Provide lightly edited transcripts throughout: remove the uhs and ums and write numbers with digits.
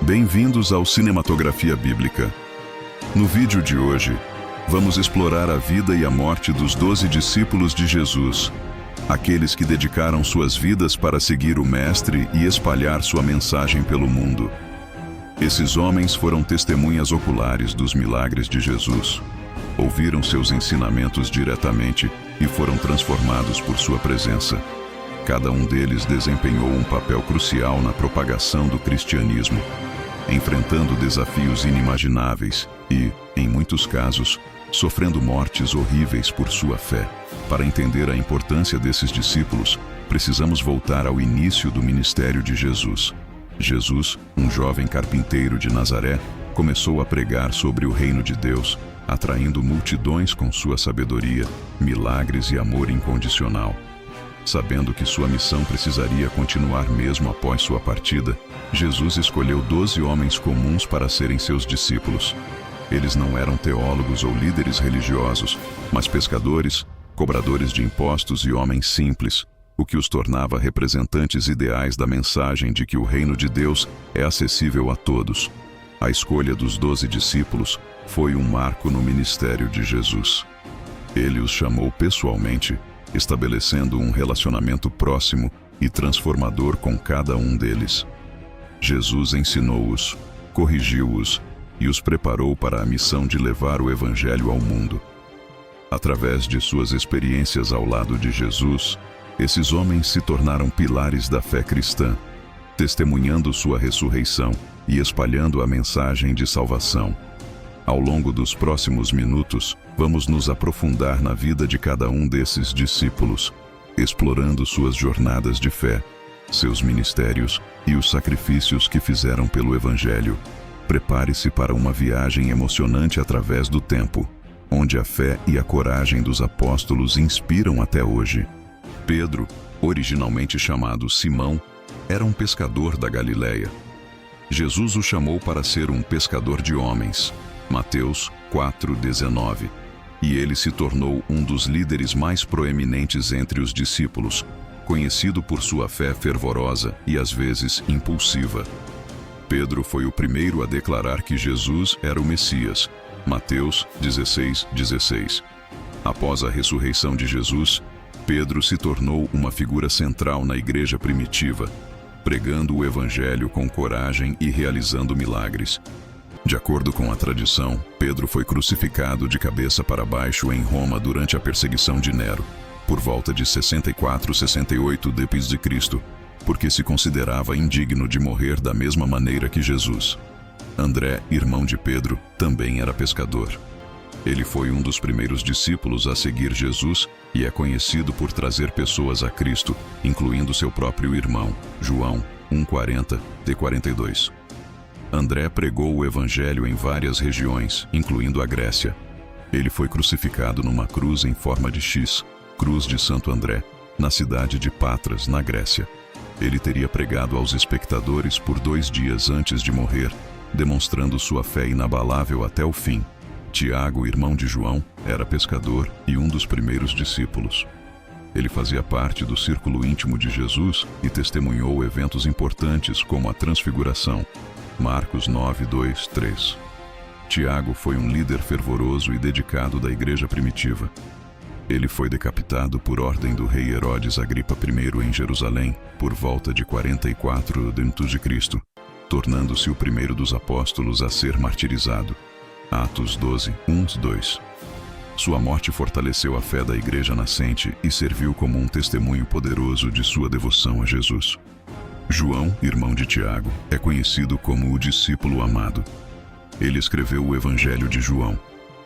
Bem-vindos ao Cinematografia Bíblica. No vídeo de hoje, vamos explorar a vida e a morte dos 12 discípulos de Jesus, aqueles que dedicaram suas vidas para seguir o Mestre e espalhar sua mensagem pelo mundo. Esses homens foram testemunhas oculares dos milagres de Jesus, ouviram seus ensinamentos diretamente e foram transformados por sua presença. Cada um deles desempenhou um papel crucial na propagação do cristianismo, enfrentando desafios inimagináveis e, em muitos casos, sofrendo mortes horríveis por sua fé. Para entender a importância desses discípulos, precisamos voltar ao início do ministério de Jesus. Jesus, um jovem carpinteiro de Nazaré, começou a pregar sobre o reino de Deus, atraindo multidões com sua sabedoria, milagres e amor incondicional. Sabendo que sua missão precisaria continuar mesmo após sua partida, Jesus escolheu 12 homens comuns para serem seus discípulos. Eles não eram teólogos ou líderes religiosos, mas pescadores, cobradores de impostos e homens simples, o que os tornava representantes ideais da mensagem de que o reino de Deus é acessível a todos. A escolha dos 12 discípulos foi um marco no ministério de Jesus. Ele os chamou pessoalmente, estabelecendo um relacionamento próximo e transformador com cada um deles. Jesus ensinou-os, corrigiu-os e os preparou para a missão de levar o Evangelho ao mundo. Através de suas experiências ao lado de Jesus, esses homens se tornaram pilares da fé cristã, testemunhando sua ressurreição e espalhando a mensagem de salvação. Ao longo dos próximos minutos, vamos nos aprofundar na vida de cada um desses discípulos, explorando suas jornadas de fé, seus ministérios e os sacrifícios que fizeram pelo Evangelho. Prepare-se para uma viagem emocionante através do tempo, onde a fé e a coragem dos apóstolos inspiram até hoje. Pedro, originalmente chamado Simão, era um pescador da Galileia. Jesus o chamou para ser um pescador de homens. Mateus 4:19. E ele se tornou um dos líderes mais proeminentes entre os discípulos, conhecido por sua fé fervorosa e às vezes impulsiva. Pedro foi o primeiro a declarar que Jesus era o Messias. Mateus 16:16. Após a ressurreição de Jesus, Pedro se tornou uma figura central na igreja primitiva, pregando o Evangelho com coragem e realizando milagres. De acordo com a tradição, Pedro foi crucificado de cabeça para baixo em Roma durante a perseguição de Nero, por volta de 64-68 d.C., porque se considerava indigno de morrer da mesma maneira que Jesus. André, irmão de Pedro, também era pescador. Ele foi um dos primeiros discípulos a seguir Jesus e é conhecido por trazer pessoas a Cristo, incluindo seu próprio irmão, João 1:40-42. André pregou o Evangelho em várias regiões, incluindo a Grécia. Ele foi crucificado numa cruz em forma de X, Cruz de Santo André, na cidade de Patras, na Grécia. Ele teria pregado aos espectadores por 2 dias antes de morrer, demonstrando sua fé inabalável até o fim. Tiago, irmão de João, era pescador e um dos primeiros discípulos. Ele fazia parte do círculo íntimo de Jesus e testemunhou eventos importantes como a Transfiguração. Marcos 9:2-3. Tiago foi um líder fervoroso e dedicado da igreja primitiva. Ele foi decapitado por ordem do rei Herodes Agripa I em Jerusalém por volta de 44 d.C., tornando-se o primeiro dos apóstolos a ser martirizado. Atos 12:1-2. Sua morte fortaleceu a fé da igreja nascente e serviu como um testemunho poderoso de sua devoção a Jesus. João, irmão de Tiago, é conhecido como o discípulo amado. Ele escreveu o Evangelho de João,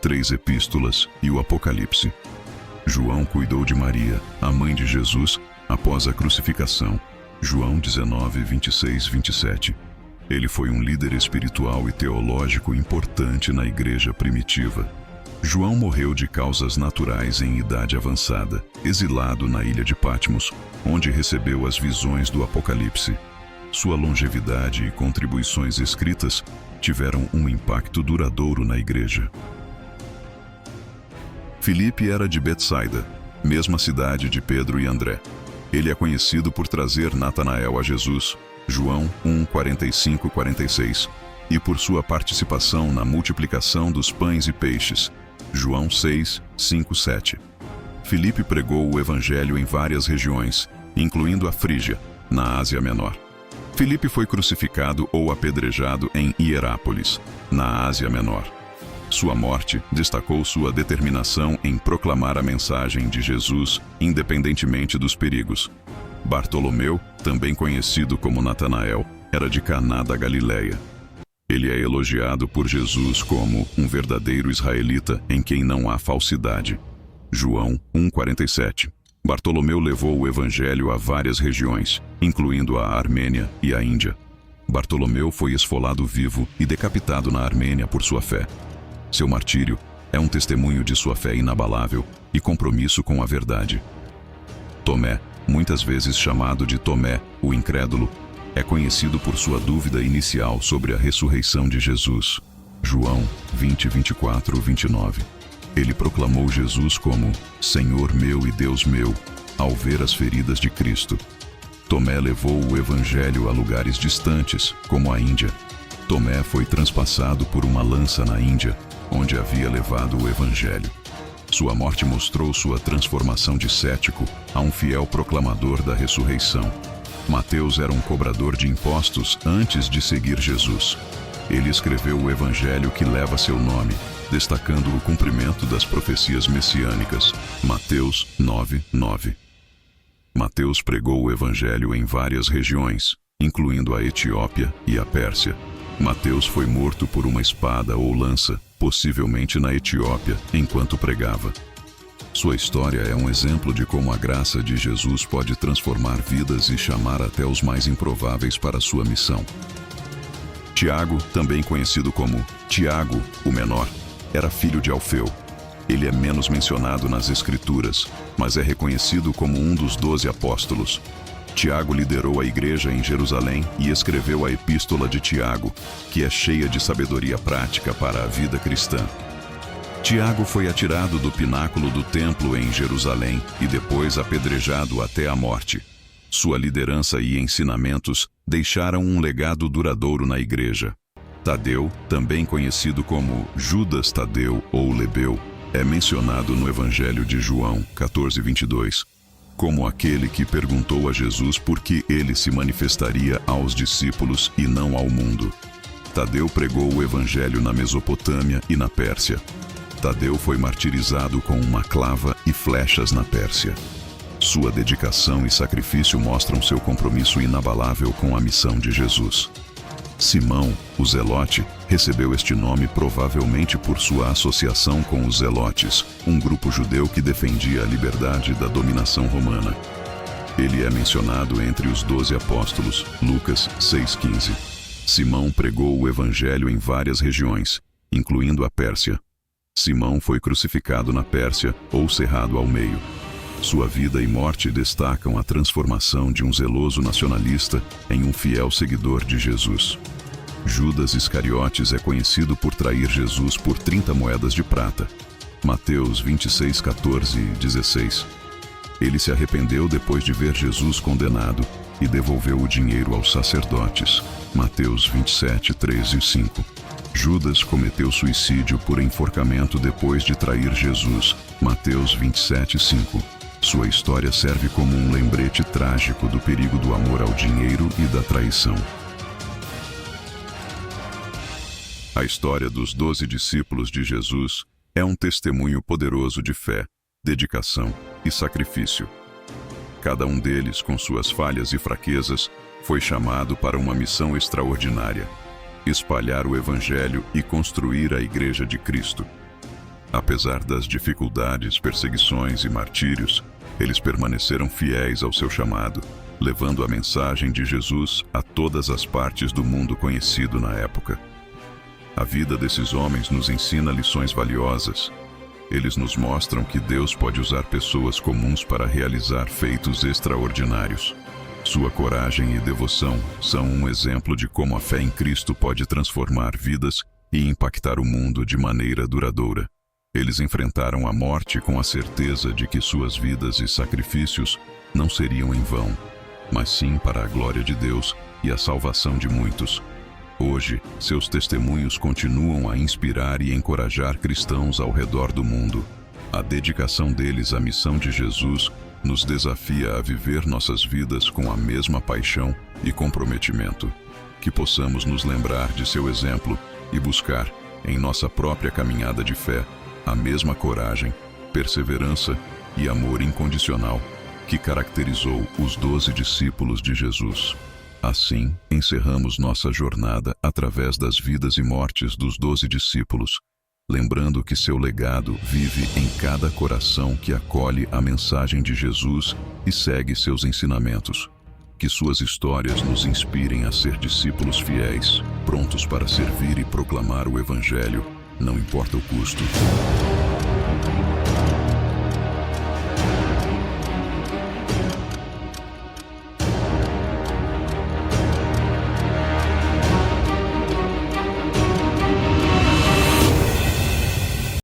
3 epístolas e o Apocalipse. João cuidou de Maria, a mãe de Jesus, após a crucificação. João 19:26-27. Ele foi um líder espiritual e teológico importante na igreja primitiva. João morreu de causas naturais em idade avançada, exilado na ilha de Patmos, onde recebeu as visões do Apocalipse. Sua longevidade e contribuições escritas tiveram um impacto duradouro na igreja. Filipe era de Betsaida, mesma cidade de Pedro e André. Ele é conhecido por trazer Natanael a Jesus, João 1, 45, 46, e por sua participação na multiplicação dos pães e peixes. João 6, 5, 7. Filipe pregou o evangelho em várias regiões, incluindo a Frígia, na Ásia Menor. Filipe foi crucificado ou apedrejado em Hierápolis, na Ásia Menor. Sua morte destacou sua determinação em proclamar a mensagem de Jesus, independentemente dos perigos. Bartolomeu, também conhecido como Natanael, era de Caná da Galileia. Ele é elogiado por Jesus como um verdadeiro israelita em quem não há falsidade. João 1,47. Bartolomeu levou o evangelho a várias regiões, incluindo a Armênia e a Índia. Bartolomeu foi esfolado vivo e decapitado na Armênia por sua fé. Seu martírio é um testemunho de sua fé inabalável e compromisso com a verdade. Tomé, muitas vezes chamado de Tomé, o incrédulo, é conhecido por sua dúvida inicial sobre a ressurreição de Jesus. João 20, 24, 29. Ele proclamou Jesus como Senhor meu e Deus meu, ao ver as feridas de Cristo. Tomé levou o evangelho a lugares distantes, como a Índia. Tomé foi transpassado por uma lança na Índia, onde havia levado o evangelho. Sua morte mostrou sua transformação de cético a um fiel proclamador da ressurreição. Mateus era um cobrador de impostos antes de seguir Jesus. Ele escreveu o evangelho que leva seu nome, destacando o cumprimento das profecias messiânicas. Mateus 9, 9. Mateus pregou o evangelho em várias regiões, incluindo a Etiópia e a Pérsia. Mateus foi morto por uma espada ou lança, possivelmente na Etiópia, enquanto pregava. Sua história é um exemplo de como a graça de Jesus pode transformar vidas e chamar até os mais improváveis para sua missão. Tiago, também conhecido como Tiago, o Menor, era filho de Alfeu. Ele é menos mencionado nas Escrituras, mas é reconhecido como um dos 12 apóstolos. Tiago liderou a igreja em Jerusalém e escreveu a Epístola de Tiago, que é cheia de sabedoria prática para a vida cristã. Tiago foi atirado do pináculo do templo em Jerusalém e depois apedrejado até a morte. Sua liderança e ensinamentos deixaram um legado duradouro na igreja. Tadeu, também conhecido como Judas Tadeu ou Lebeu, é mencionado no Evangelho de João 14:22, como aquele que perguntou a Jesus por que ele se manifestaria aos discípulos e não ao mundo. Tadeu pregou o Evangelho na Mesopotâmia e na Pérsia. Tadeu foi martirizado com uma clava e flechas na Pérsia. Sua dedicação e sacrifício mostram seu compromisso inabalável com a missão de Jesus. Simão, o Zelote, recebeu este nome provavelmente por sua associação com os Zelotes, um grupo judeu que defendia a liberdade da dominação romana. Ele é mencionado entre os 12 apóstolos, Lucas 6,15. Simão pregou o evangelho em várias regiões, incluindo a Pérsia. Simão foi crucificado na Pérsia ou cerrado ao meio. Sua vida e morte destacam a transformação de um zeloso nacionalista em um fiel seguidor de Jesus. Judas Iscariotes é conhecido por trair Jesus por 30 moedas de prata. Mateus 26, 14 e 16. Ele se arrependeu depois de ver Jesus condenado e devolveu o dinheiro aos sacerdotes. Mateus 27, 3 e 5. Judas cometeu suicídio por enforcamento depois de trair Jesus. Mateus 27, 5. Sua história serve como um lembrete trágico do perigo do amor ao dinheiro e da traição. A história dos 12 discípulos de Jesus é um testemunho poderoso de fé, dedicação e sacrifício. Cada um deles, com suas falhas e fraquezas, foi chamado para uma missão extraordinária: espalhar o Evangelho e construir a Igreja de Cristo. Apesar das dificuldades, perseguições e martírios, eles permaneceram fiéis ao seu chamado, levando a mensagem de Jesus a todas as partes do mundo conhecido na época. A vida desses homens nos ensina lições valiosas. Eles nos mostram que Deus pode usar pessoas comuns para realizar feitos extraordinários. Sua coragem e devoção são um exemplo de como a fé em Cristo pode transformar vidas e impactar o mundo de maneira duradoura. Eles enfrentaram a morte com a certeza de que suas vidas e sacrifícios não seriam em vão, mas sim para a glória de Deus e a salvação de muitos. Hoje, seus testemunhos continuam a inspirar e encorajar cristãos ao redor do mundo. A dedicação deles à missão de Jesus nos desafia a viver nossas vidas com a mesma paixão e comprometimento. Que possamos nos lembrar de seu exemplo e buscar, em nossa própria caminhada de fé, a mesma coragem, perseverança e amor incondicional que caracterizou os 12 discípulos de Jesus. Assim, encerramos nossa jornada através das vidas e mortes dos 12 discípulos, lembrando que seu legado vive em cada coração que acolhe a mensagem de Jesus e segue seus ensinamentos. Que suas histórias nos inspirem a ser discípulos fiéis, prontos para servir e proclamar o Evangelho, não importa o custo.